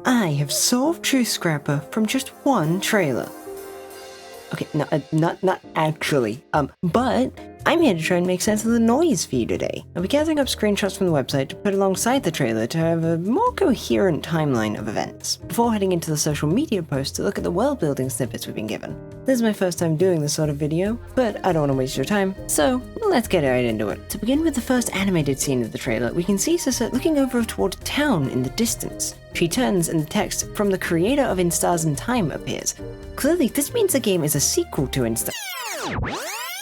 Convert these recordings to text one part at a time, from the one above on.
I have solved Truth Scrapper from just one trailer. Okay, no, not actually. But I'm here to try and make sense of the noise for you today. I'll be gathering up screenshots from the website to put alongside the trailer to have a more coherent timeline of events, before heading into the social media post to look at the world building snippets we've been given. This is my first time doing this sort of video, but I don't want to waste your time, so let's get right into it. To begin with the first animated scene of the trailer, we can see Susette looking over toward a town in the distance. She turns and the text "From the creator of In Stars and Time" appears. Clearly, this means the game is a sequel to In Stars.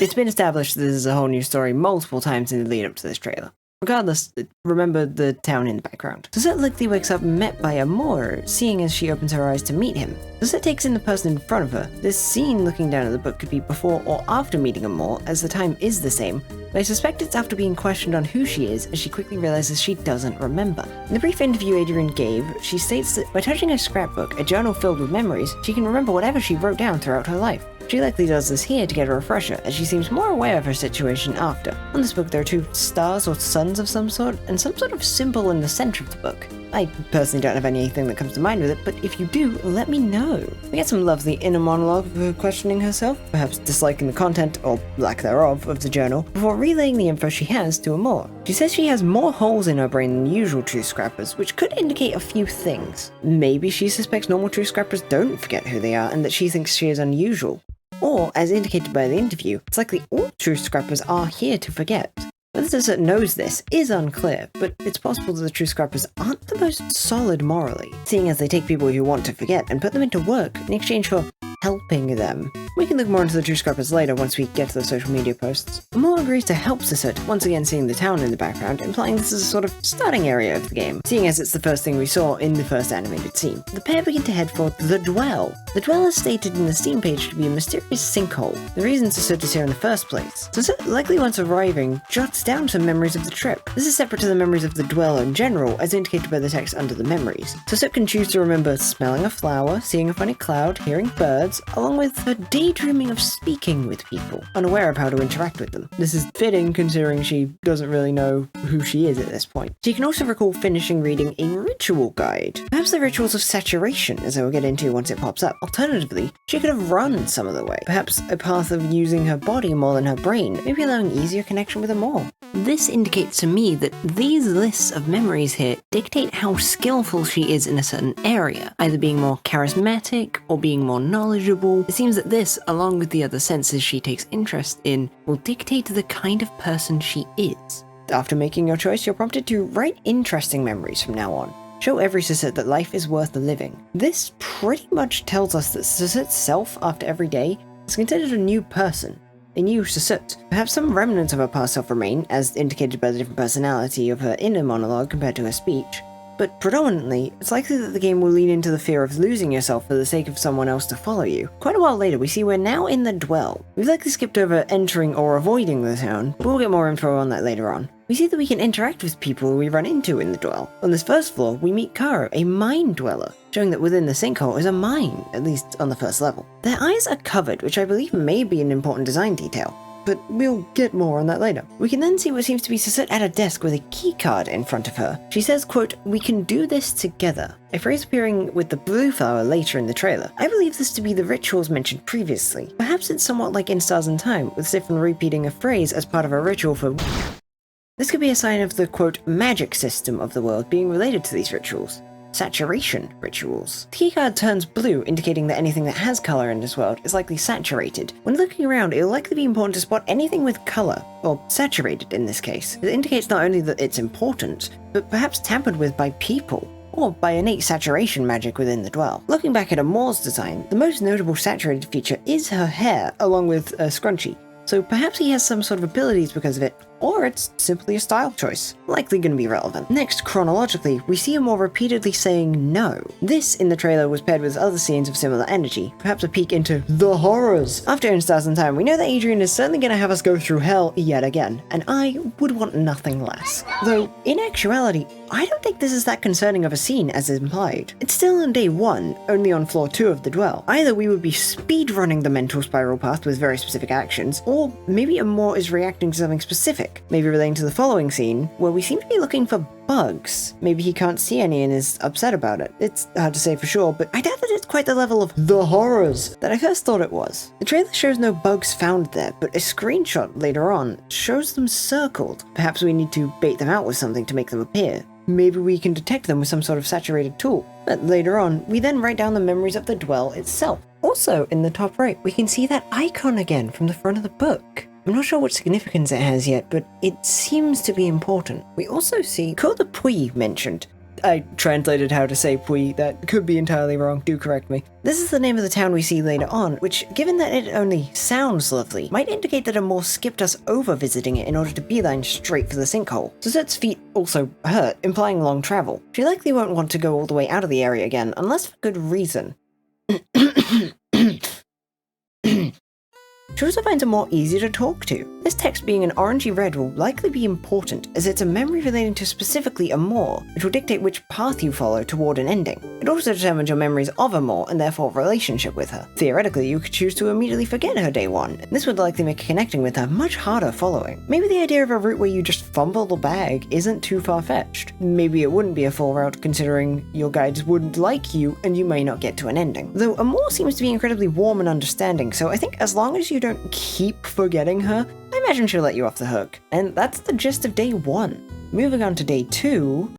It's been established that this is a whole new story multiple times in the lead up to this trailer. Regardless, remember the town in the background. Susette likely wakes up met by Amor, seeing as she opens her eyes to meet him. Susette takes in the person in front of her. This scene looking down at the book could be before or after meeting Amor, as the time is the same, but I suspect it's after being questioned on who she is, as she quickly realizes she doesn't remember. In the brief interview Adrian gave, she states that by touching her scrapbook, a journal filled with memories, she can remember whatever she wrote down throughout her life. She likely does this here to get a refresher, as she seems more aware of her situation after. On this book there are two stars or suns of some sort, and some sort of symbol in the center of the book. I personally don't have anything that comes to mind with it, but if you do, let me know. We get some lovely inner monologue of her questioning herself, perhaps disliking the content, or lack thereof, of the journal, before relaying the info she has to Amor. She says she has more holes in her brain than usual Truth Scrappers, which could indicate a few things. Maybe she suspects normal Truth Scrappers don't forget who they are, and that she thinks she is unusual. Or, as indicated by the interview, it's likely all Truth Scrappers are here to forget. Whether Susette knows this is unclear, but it's possible that the Truth Scrappers aren't the most solid morally, seeing as they take people who want to forget and put them into work in exchange for helping them. We can look more into the Truth Scrappers later once we get to the social media posts. Amor agrees to help Susette, once again seeing the town in the background, implying this is a sort of starting area of the game, seeing as it's the first thing we saw in the first animated scene. The pair begin to head for the Dwell. The Dwell is stated in the Steam page to be a mysterious sinkhole, the reason Susette is here in the first place. Susette, likely once arriving, jots down some memories of the trip. This is separate to the memories of the Dwell in general, as indicated by the text under the memories. Susette can choose to remember smelling a flower, seeing a funny cloud, hearing birds, along with her daydreaming of speaking with people, unaware of how to interact with them. This is fitting considering she doesn't really know who she is at this point. She can also recall finishing reading a ritual guide, perhaps the rituals of saturation, as I will get into once it pops up. Alternatively, she could have run some of the way, perhaps a path of using her body more than her brain, maybe allowing easier connection with Amor. This indicates to me that these lists of memories here dictate how skillful she is in a certain area, either being more charismatic or being more knowledgeable. It seems that this, along with the other senses she takes interest in, will dictate the kind of person she is. After making your choice, you're prompted to write interesting memories from now on. Show every Susette that life is worth the living. This pretty much tells us that Susette's self after every day is considered a new person. A new Susette. Perhaps some remnants of her past self remain, as indicated by the different personality of her inner monologue compared to her speech, but predominantly, it's likely that the game will lean into the fear of losing yourself for the sake of someone else to follow you. Quite a while later, we see we're now in the Dwell. We've likely skipped over entering or avoiding the town, but we'll get more info on that later on. We see that we can interact with people we run into in the Dwell. On this first floor, we meet Karo, a mine dweller, showing that within the sinkhole is a mine, at least on the first level. Their eyes are covered, which I believe may be an important design detail, but we'll get more on that later. We can then see what seems to be Susette at a desk with a keycard in front of her. She says, quote, "We can do this together," a phrase appearing with the blue flower later in the trailer. I believe this to be the rituals mentioned previously. Perhaps it's somewhat like In Stars and Time, with Siffin repeating a phrase as part of a ritual for... This could be a sign of the, quote, magic system of the world being related to these rituals. Saturation rituals. The keycard turns blue, indicating that anything that has color in this world is likely saturated. When looking around, it'll likely be important to spot anything with color, or saturated in this case. It indicates not only that it's important, but perhaps tampered with by people, or by innate saturation magic within the Dwell. Looking back at Amor's design, the most notable saturated feature is her hair, along with a scrunchie. So perhaps he has some sort of abilities because of it, or it's simply a style choice. Likely going to be relevant. Next, chronologically, we see Amor repeatedly saying no. This in the trailer was paired with other scenes of similar energy, perhaps a peek into the horrors. After In Stars and Time, we know that Adrian is certainly going to have us go through hell yet again, and I would want nothing less. Though, in actuality, I don't think this is that concerning of a scene as implied. It's still on day 1, only on floor 2 of the Dwell. Either we would be speedrunning the mental spiral path with very specific actions, or maybe Amor is reacting to something specific. back, maybe relating to the following scene, where we seem to be looking for bugs. Maybe he can't see any and is upset about it. It's hard to say for sure, but I doubt that it's quite the level of the horrors that I first thought it was. The trailer shows no bugs found there, but a screenshot later on shows them circled. Perhaps we need to bait them out with something to make them appear. Maybe we can detect them with some sort of saturated tool. But later on, we then write down the memories of the dwell itself. Also, in the top right, we can see that icon again from the front of the book. I'm not sure what significance it has yet, but it seems to be important. We also see Coda Pui mentioned. I translated how to say Pui, that could be entirely wrong, do correct me. This is the name of the town we see later on, which, given that it only sounds lovely, might indicate that Amor skipped us over visiting it in order to beeline straight for the sinkhole. Suzette's feet also hurt, implying long travel. She likely won't want to go all the way out of the area again, unless for good reason. She also finds it more easy to talk to. This text being an orangey red will likely be important, as it's a memory relating to specifically Amor, which will dictate which path you follow toward an ending. It also determines your memories of Amor and therefore relationship with her. Theoretically, you could choose to immediately forget her day one. This would likely make connecting with her much harder following. Maybe the idea of a route where you just fumble the bag isn't too far-fetched. Maybe it wouldn't be a full route considering your guides wouldn't like you and you may not get to an ending. Though Amor seems to be incredibly warm and understanding, so I think as long as you don't keep forgetting her, I imagine she'll let you off the hook. And that's the gist of day 1. Moving on to day 2...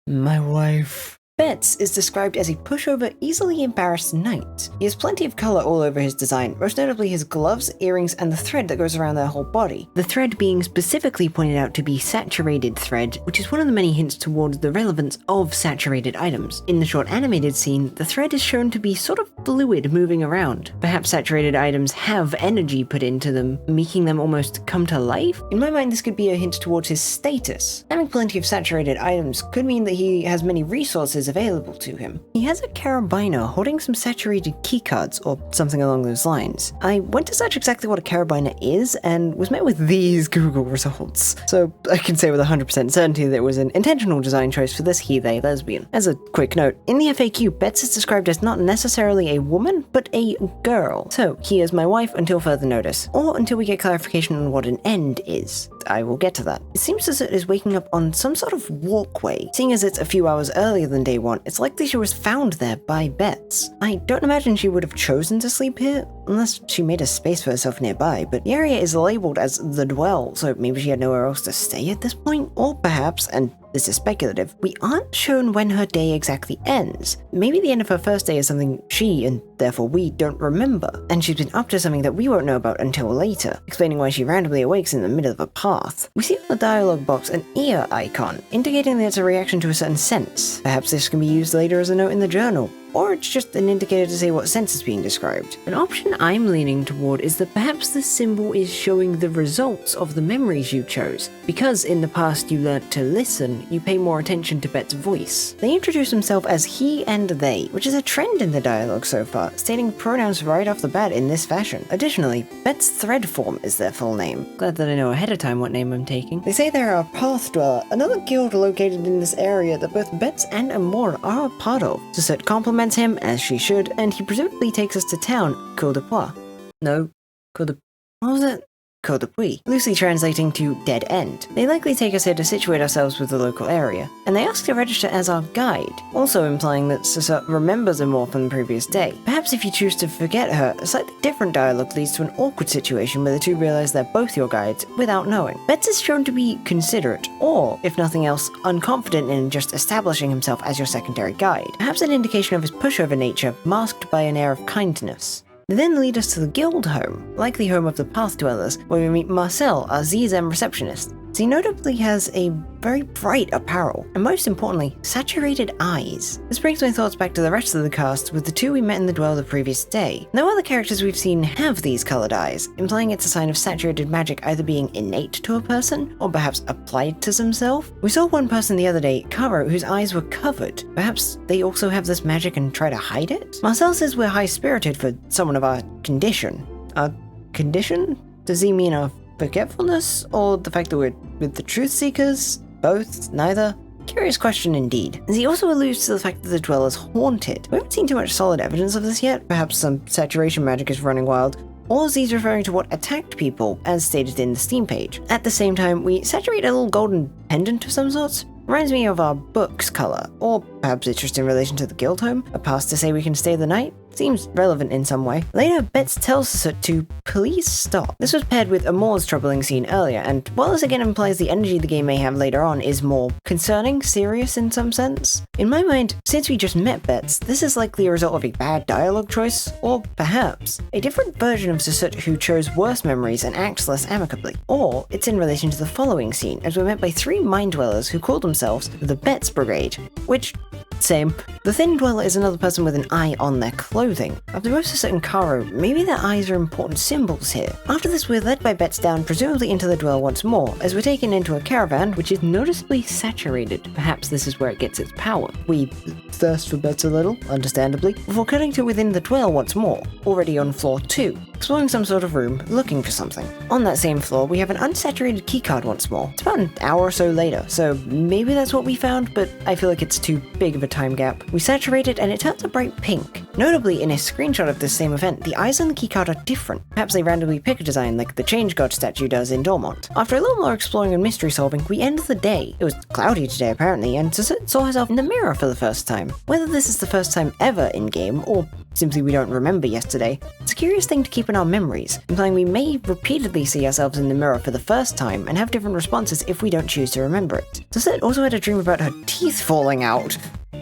My wife. Betts is described as a pushover, easily embarrassed knight. He has plenty of color all over his design, most notably his gloves, earrings, and the thread that goes around their whole body. The thread being specifically pointed out to be saturated thread, which is one of the many hints towards the relevance of saturated items. In the short animated scene, the thread is shown to be sort of fluid moving around. Perhaps saturated items have energy put into them, making them almost come to life? In my mind, this could be a hint towards his status. Having plenty of saturated items could mean that he has many resources available to him. He has a carabiner holding some saturated keycards or something along those lines. I went to search exactly what a carabiner is and was met with these Google results. So I can say with 100% certainty that it was an intentional design choice for this he-they lesbian. As a quick note, in the FAQ, Betts is described as not necessarily a woman, but a girl. So he is my wife until further notice, or until we get clarification on what an end is. I will get to that. It seems as it is waking up on some sort of walkway. Seeing as it's a few hours earlier than day 1, it's likely she was found there by Betts. I don't imagine she would have chosen to sleep here, unless she made a space for herself nearby, but the area is labeled as the dwell, so maybe she had nowhere else to stay at this point? Or perhaps, and this is speculative, we aren't shown when her day exactly ends. Maybe the end of her first day is something she, and therefore we, don't remember, and she's been up to something that we won't know about until later, explaining why she randomly awakes in the middle of a path. We see on the dialogue box an ear icon, indicating that it's a reaction to a certain sense. Perhaps this can be used later as a note in the journal, or it's just an indicator to say what sense is being described. An option I'm leaning toward is that perhaps the symbol is showing the results of the memories you chose. Because in the past you learnt to listen, you pay more attention to Bet's voice. They introduce themselves as he and they, which is a trend in the dialogue so far, stating pronouns right off the bat in this fashion. Additionally, Bet's thread form is their full name. Glad that I know ahead of time what name I'm taking. They say they're a Path Dweller, another guild located in this area that both Betts and Amor are a part of. Suzette compliments him, as she should, and he presumably takes us to town, Cour de Poix. No, Cour de... what was it? Cour de Puy, loosely translating to dead end. They likely take us here to situate ourselves with the local area, and they ask to register as our guide, also implying that Suzette remembers Amor from the previous day. Perhaps if you choose to forget her, a slightly different dialogue leads to an awkward situation where the two realize they're both your guides without knowing. Betts is shown to be considerate, or, if nothing else, unconfident in just establishing himself as your secondary guide. Perhaps an indication of his pushover nature, masked by an air of kindness. They then lead us to the guild home, likely home of the Path Dwellers, where we meet Marcel, our ZZM receptionist. He notably has a very bright apparel, and most importantly, saturated eyes. This brings my thoughts back to the rest of the cast, with the two we met in the dwell the previous day. No other characters we've seen have these colored eyes, implying it's a sign of saturated magic either being innate to a person, or perhaps applied to themselves. We saw one person the other day, Caro, whose eyes were covered. Perhaps they also have this magic and try to hide it? Marcel says we're high-spirited for someone of our condition. Our condition? Does he mean our forgetfulness, or the fact that we're with the truth seekers? Both? Neither? Curious question indeed. As he also alludes to the fact that the dwell is haunted. We haven't seen too much solid evidence of this yet. Perhaps some saturation magic is running wild. or is these referring to what attacked people, as stated in the Steam page? At the same time, we saturate a little golden pendant of some sorts. Reminds me of our book's color, or perhaps it's just in relation to the guild home, a pass to say we can stay the night. Seems relevant in some way. Later, Betts tells Sasut to please stop. This was paired with Amor's troubling scene earlier, and while this again implies the energy the game may have later on is more concerning, serious in some sense, in my mind, since we just met Betts, this is likely a result of a bad dialogue choice, or perhaps a different version of Sasut who chose worse memories and acts less amicably. Or it's in relation to the following scene, as we're met by 3 mind dwellers who call themselves the Betts Brigade, which, same. The Thin Dweller is another person with an eye on their clothing. After both Sasut and Karo, maybe their eyes are important symbols here. After this, we're led by Betts down, presumably into the dwell once more, as we're taken into a caravan, which is noticeably saturated. Perhaps this is where it gets its power. We thirst for Betts a little, understandably, before cutting to within the dwell once more, already on floor 2, exploring some sort of room, looking for something. On that same floor, we have an unsaturated keycard once more. It's about an hour or so later, so maybe that's what we found, but I feel like it's too big of a time gap. We saturate it and it turns a bright pink. Notably, in a screenshot of this same event, the eyes on the keycard are different. Perhaps they randomly pick a design like the Change God statue does in Dormont. After a little more exploring and mystery solving, we end the day. It was cloudy today apparently, and Sasut saw herself in the mirror for the first time. Whether this is the first time ever in-game, or simply we don't remember yesterday, it's a curious thing to keep in our memories, implying we may repeatedly see ourselves in the mirror for the first time and have different responses if we don't choose to remember it. Sasut also had a dream about her teeth falling out.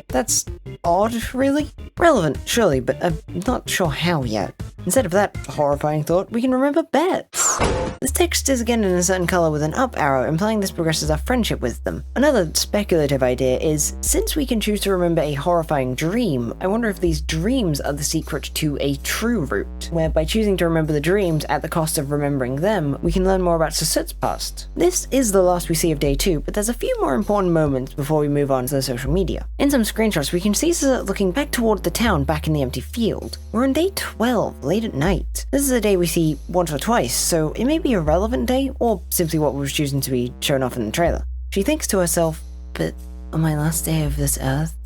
That's odd, really? Relevant, surely, but I'm not sure how yet. Instead of that horrifying thought, we can remember Betts. This text is again in a certain color with an up arrow, implying this progresses our friendship with them. Another speculative idea is, since we can choose to remember a horrifying dream, I wonder if these dreams are the secret to a true route, where by choosing to remember the dreams at the cost of remembering them, we can learn more about Sasut's past. This is the last we see of day 2, but there's a few more important moments before we move on to the social media. In some screenshots, we can see Sasut looking back toward the town back in the empty field. We're on day 12, late at night. This is a day we see once or twice, so it may be a relevant day, or simply what was chosen to be shown off in the trailer. She thinks to herself, but on my last day of this earth,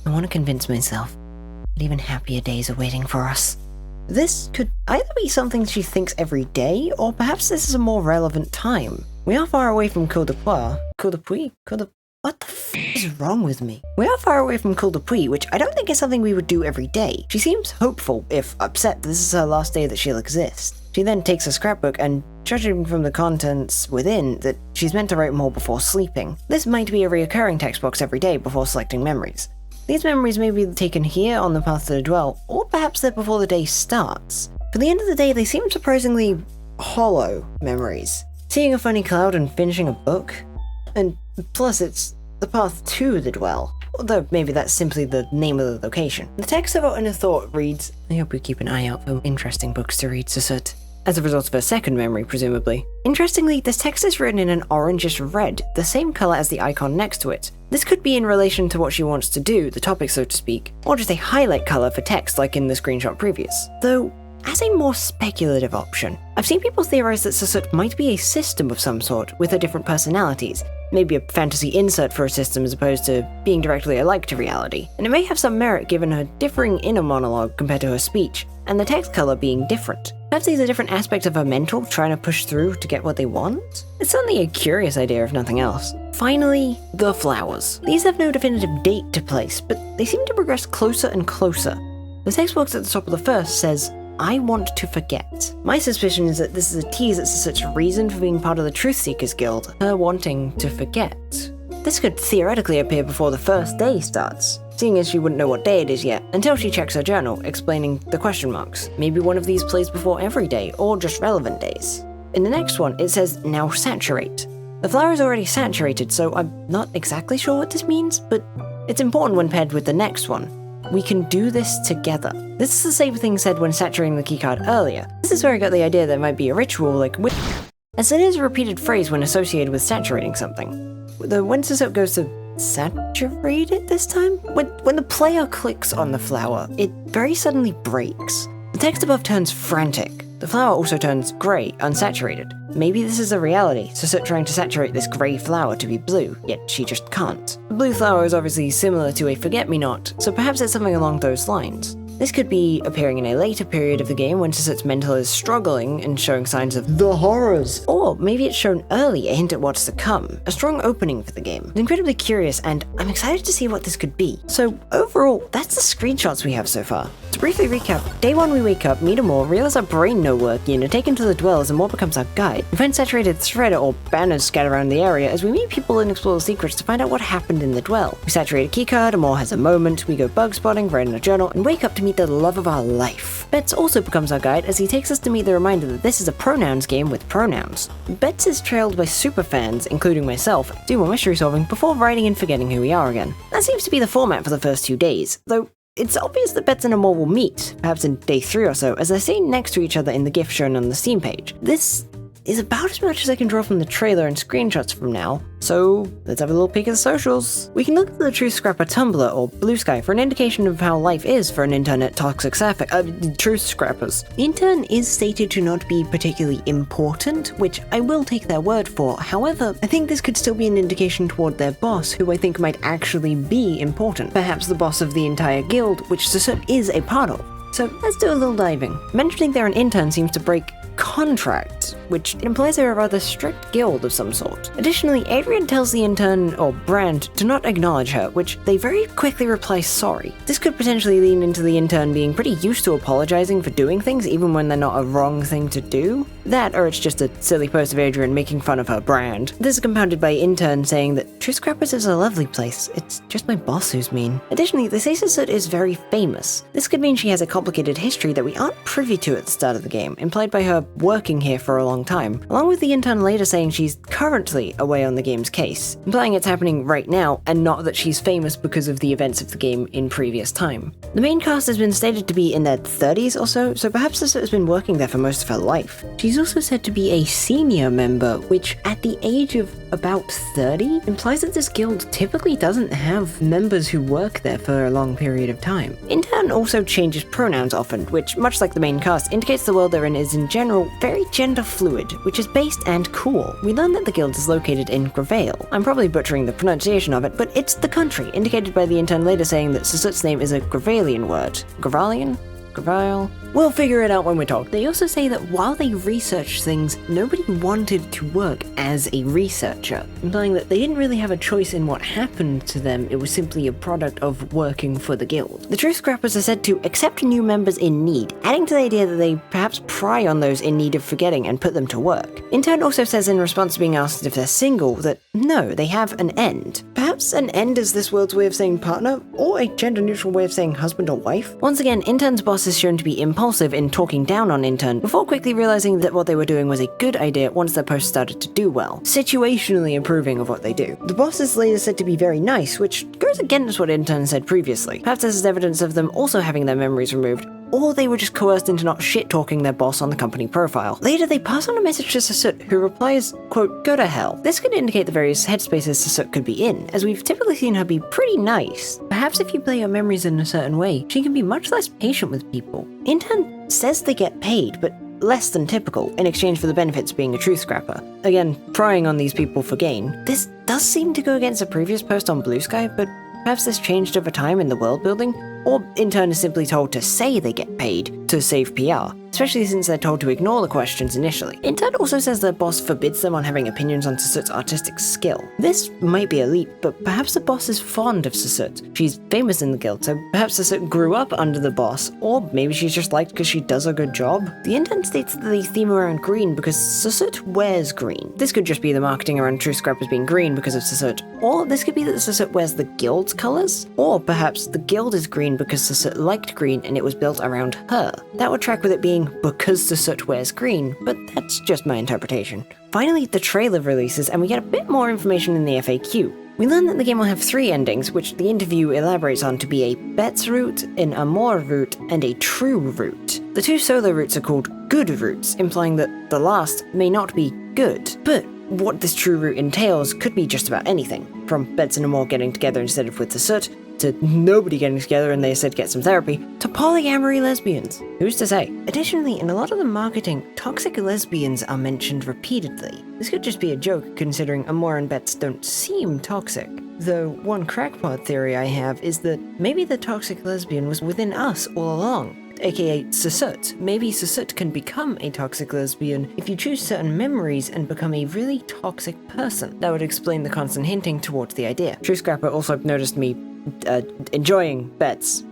I want to convince myself that even happier days are waiting for us. This could either be something she thinks every day, or perhaps this is a more relevant time. We are far away from Cul de Puy? What the f is wrong with me? We are far away from Cul de Puy, which I don't think is something we would do every day. She seems hopeful, if upset, that this is her last day that she'll exist. She then takes a scrapbook and, judging from the contents within, that she's meant to write more before sleeping. This might be a reoccurring text box every day before selecting memories. These memories may be taken here on the path to the dwell, or perhaps they're before the day starts. For the end of the day, they seem surprisingly hollow memories. Seeing a funny cloud and finishing a book? And plus it's the path to the dwell, although maybe that's simply the name of the location. The text about Inner Thought reads, I hope you keep an eye out for interesting books to read, Sasut. As a result of her second memory, presumably. Interestingly, this text is written in an orangish red, the same color as the icon next to it. This could be in relation to what she wants to do, the topic so to speak, or just a highlight color for text like in the screenshot previous. Though, as a more speculative option, I've seen people theorize that Sasut might be a system of some sort, with her different personalities, maybe a fantasy insert for a system as opposed to being directly alike to reality, and it may have some merit given her differing inner monologue compared to her speech, and the text color being different. Perhaps these are different aspects of her mental trying to push through to get what they want? It's certainly a curious idea if nothing else. Finally, the flowers. These have no definitive date to place, but they seem to progress closer and closer. The text box at the top of the first says, I want to forget. My suspicion is that this is a tease at Sasut's reason for being part of the Truth Seekers Guild, her wanting to forget. This could theoretically appear before the first day starts, seeing as she wouldn't know what day it is yet, until she checks her journal, explaining the question marks. Maybe one of these plays before every day, or just relevant days. In the next one, it says, now saturate. The flower is already saturated, so I'm not exactly sure what this means, but it's important when paired with the next one. We can do this together. This is the same thing said when saturating the keycard earlier. This is where I got the idea that it might be a ritual like as it is a repeated phrase when associated with saturating something. Though when Sasut goes to saturate it this time? When the player clicks on the flower, it very suddenly breaks. The text above turns frantic. The flower also turns grey, unsaturated. Maybe this is a reality, Sasut trying to saturate this grey flower to be blue, yet she just can't. The blue flower is obviously similar to a forget-me-not, so perhaps it's something along those lines. This could be appearing in a later period of the game when Sasut's mental is struggling and showing signs of the horrors. Or maybe it's shown early, a hint at what's to come. A strong opening for the game. I'm incredibly curious, and I'm excited to see what this could be. So overall, that's the screenshots we have so far. To briefly recap, day 1 we wake up, meet a moor, realize our brain no working, and are taken to the dwell as the moor becomes our guide. We find saturated thread or banners scattered around the area as we meet people and explore the secrets to find out what happened in the dwell. We saturate a keycard, a moor has a moment, we go bug spotting, write in a journal, and wake up to meet the love of our life. Betts also becomes our guide as he takes us to meet the reminder that this is a pronouns game with pronouns. Betts is trailed by superfans, including myself, do more mystery solving before writing and forgetting who we are again. That seems to be the format for the first 2 days, though it's obvious that Betts and Amor will meet, perhaps in day 3 or so, as they're seen next to each other in the GIF shown on the Steam page. This is about as much as I can draw from the trailer and screenshots from now, so let's have a little peek at the socials. We can look at the Truth Scrapper Tumblr or Blue Sky for an indication of how life is for an intern at Toxic Truth Scrappers. The intern is stated to not be particularly important, which I will take their word for. However, I think this could still be an indication toward their boss, who I think might actually be important. Perhaps the boss of the entire guild, which Sasut is a part of. So let's do a little diving. Mentioning they're an intern seems to break contract, which implies they're a rather strict guild of some sort. Additionally, Adrian tells the intern, or Brand, to not acknowledge her, which they very quickly reply sorry. This could potentially lean into the intern being pretty used to apologizing for doing things even when they're not a wrong thing to do. That, or it's just a silly post of Adrian making fun of her Brand. This is compounded by intern saying that Truth Scrappers is a lovely place, it's just my boss who's mean. Additionally, they say Sasut is very famous. This could mean she has a complicated history that we aren't privy to at the start of the game, implied by her working here for a long time, along with the intern later saying she's currently away on the game's case, implying it's happening right now and not that she's famous because of the events of the game in previous time. The main cast has been stated to be in their 30s or so perhaps Sasut has been working there for most of her life. She's also said to be a senior member, which at the age of about 30 implies that this guild typically doesn't have members who work there for a long period of time. Intern also changes pronouns often, which, much like the main cast, indicates the world they're in is in general very gender fluid, which is based and cool. We learn that the guild is located in Gravale. I'm probably butchering the pronunciation of it, but it's the country, indicated by the intern later saying that Sasut's name is a Gravalian word. Gravalian? Gravale? We'll figure it out when we're told. They also say that while they researched things, nobody wanted to work as a researcher, implying that they didn't really have a choice in what happened to them, it was simply a product of working for the guild. The Truth Scrappers are said to accept new members in need, adding to the idea that they perhaps pry on those in need of forgetting and put them to work. Intern also says in response to being asked if they're single that no, they have an end. Perhaps an end is this world's way of saying partner, or a gender-neutral way of saying husband or wife? Once again, Intern's boss is shown to be impulsive in talking down on Intern, before quickly realizing that what they were doing was a good idea once their post started to do well, situationally approving of what they do. The boss is later said to be very nice, which goes against what Intern said previously. Perhaps this is evidence of them also having their memories removed, or they were just coerced into not shit-talking their boss on the company profile. Later, they pass on a message to Sasut, who replies, quote, "Go to hell." This could indicate the various headspaces Sasut could be in, as we've typically seen her be pretty nice. Perhaps if you play your memories in a certain way, she can be much less patient with people. Intern says they get paid, but less than typical, in exchange for the benefits of being a Truth Scrapper. Again, prying on these people for gain. This does seem to go against a previous post on Blue Sky, but perhaps this changed over time in the world building, or Intern is simply told to say they get paid to save PR, especially since they're told to ignore the questions initially. Intern also says their boss forbids them on having opinions on Sasut's artistic skill. This might be a leap, but perhaps the boss is fond of Sasut. She's famous in the guild, so perhaps Sasut grew up under the boss, or maybe she's just liked because she does a good job. The intern states that they theme around green because Sasut wears green. This could just be the marketing around Truth Scrappers being green because of Sasut, or this could be that Sasut wears the guild's colors, or perhaps the guild is green because Sasut liked green and it was built around her. That would track with it being because Sasut wears green, but that's just my interpretation. Finally, the trailer releases and we get a bit more information in the FAQ. We learn that the game will have 3 endings, which the interview elaborates on to be a Betts route, an Amor route, and a True route. The 2 solo routes are called Good routes, implying that the last may not be good, but what this True route entails could be just about anything, from Betts and Amor getting together instead of with Sasut, to nobody getting together and they said get some therapy, to polyamory lesbians. Who's to say? Additionally, in a lot of the marketing, toxic lesbians are mentioned repeatedly. This could just be a joke, considering Amora and Bets don't seem toxic. Though one crackpot theory I have is that maybe the toxic lesbian was within us all along, aka Susut. Maybe Susut can become a toxic lesbian if you choose certain memories and become a really toxic person. That would explain the constant hinting towards the idea. True Scrapper also noticed me enjoying Bets.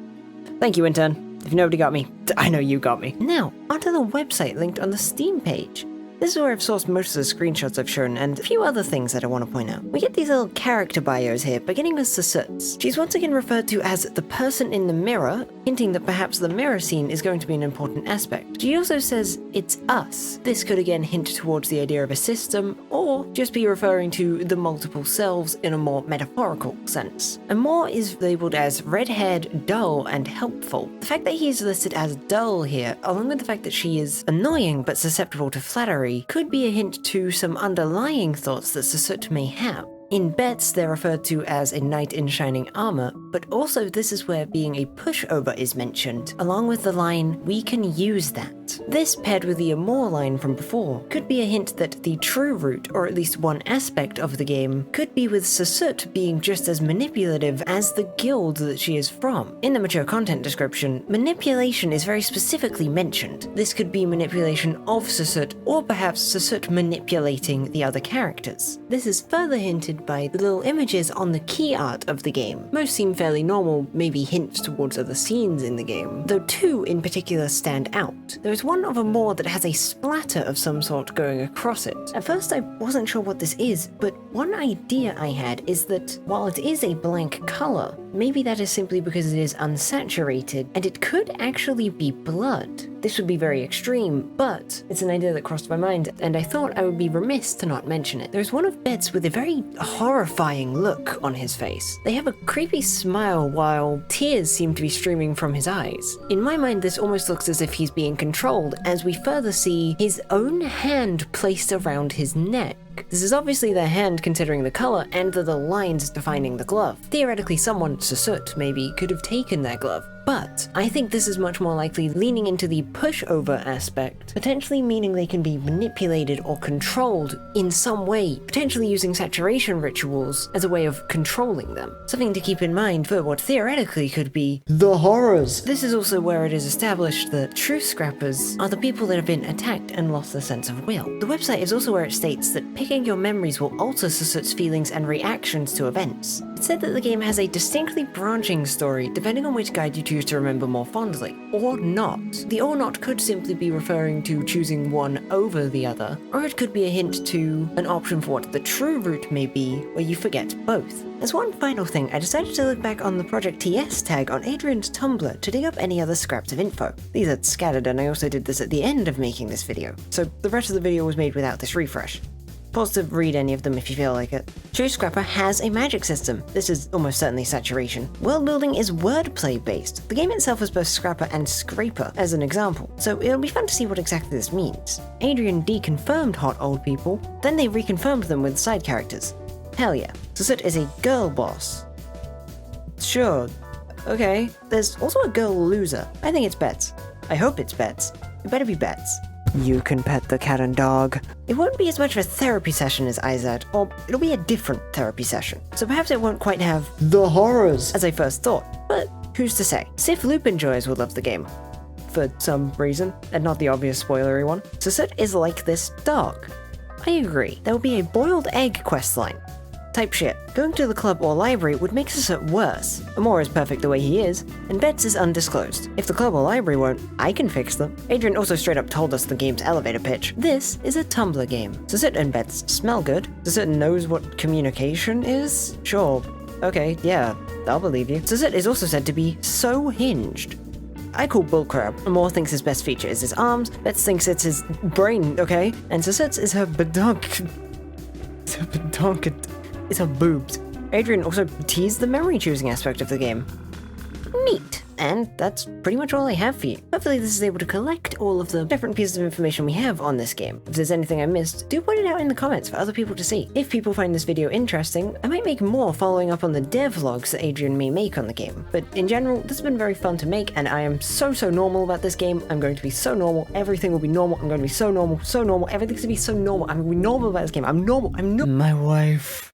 Thank you, intern. If nobody got me, I know you got me. Now, onto the website linked on the Steam page. This is where I've sourced most of the screenshots I've shown, and a few other things that I want to point out. We get these little character bios here, beginning with Susut's. She's once again referred to as the person in the mirror, hinting that perhaps the mirror scene is going to be an important aspect. She also says, it's us. This could again hint towards the idea of a system, or just be referring to the multiple selves in a more metaphorical sense. Amor is labeled as red-haired, dull, and helpful. The fact that he is listed as dull here, along with the fact that she is annoying but susceptible to flattery, could be a hint to some underlying thoughts that Susut may have. In Bets, they're referred to as a knight in shining armor, but also this is where being a pushover is mentioned, along with the line, we can use that. This, paired with the Amor line from before, could be a hint that the true root, or at least one aspect of the game, could be with Susut being just as manipulative as the guild that she is from. In the mature content description, manipulation is very specifically mentioned. This could be manipulation of Susut, or perhaps Susut manipulating the other characters. This is further hinted by the little images on the key art of the game. Most seem fairly normal, maybe hints towards other scenes in the game, though two in particular stand out. There is one of Amor that has a splatter of some sort going across it. At first I wasn't sure what this is, but one idea I had is that while it is a blank color, maybe that is simply because it is unsaturated, and it could actually be blood. This would be very extreme, but it's an idea that crossed my mind, and I thought I would be remiss to not mention it. There's one of Bets with a very horrifying look on his face. They have a creepy smile while tears seem to be streaming from his eyes. In my mind, this almost looks as if he's being controlled, as we further see his own hand placed around his neck. This is obviously their hand considering the color and the lines defining the glove. Theoretically, someone, Susut maybe, could have taken their glove. But I think this is much more likely leaning into the pushover aspect, potentially meaning they can be manipulated or controlled in some way, potentially using saturation rituals as a way of controlling them. Something to keep in mind for what theoretically could be the horrors. This is also where it is established that true scrappers are the people that have been attacked and lost their sense of will. The website is also where it states that picking your memories will alter Susut's feelings and reactions to events. It said that the game has a distinctly branching story depending on which guide you choose to remember more fondly, or not. The or not could simply be referring to choosing one over the other, or it could be a hint to an option for what the true route may be, where you forget both. As one final thing, I decided to look back on the Project TS tag on Adrian's Tumblr to dig up any other scraps of info. These are scattered, and I also did this at the end of making this video, so the rest of the video was made without this refresh. Pause to read any of them if you feel like it. True Scrapper has a magic system. This is almost certainly saturation. World building is wordplay based. The game itself is both Scrapper and Scraper, as an example, so it'll be fun to see what exactly this means. Adrian deconfirmed hot old people, then they reconfirmed them with side characters. Hell yeah. Susut is a girl boss. Sure. Okay. There's also a girl loser. I think it's Bets. I hope it's Bets. It better be Bets. You can pet the cat and dog. It won't be as much of a therapy session as Izad, or it'll be a different therapy session. So perhaps it won't quite have the horrors as I first thought, but who's to say? Sif Loop enjoyers will love the game. For some reason, and not the obvious spoilery one. Susut is like this dog. I agree. There will be a boiled egg questline. Type shit. Going to the club or library would make Susut worse. Amor is perfect the way he is, and Bets is undisclosed. If the club or library won't, I can fix them. Adrian also straight up told us the game's elevator pitch. This is a Tumblr game. Susut and Bets smell good. Susut knows what communication is? Sure. Okay, yeah, I'll believe you. Susut is also said to be so hinged. I call bullcrap. Amor thinks his best feature is his arms, Bets thinks it's his brain, okay? And Susut's is her badonk. It's her boobs. Adrian also teased the memory choosing aspect of the game. Neat. And that's pretty much all I have for you. Hopefully this is able to collect all of the different pieces of information we have on this game. If there's anything I missed, do put it out in the comments for other people to see. If people find this video interesting, I might make more following up on the devlogs that Adrian may make on the game. But in general, this has been very fun to make, and I am so normal about this game. I'm going to be so normal. Everything will be normal. I'm going to be so normal. Everything's going to be so normal. I'm going to be normal about this game. I'm normal. My wife.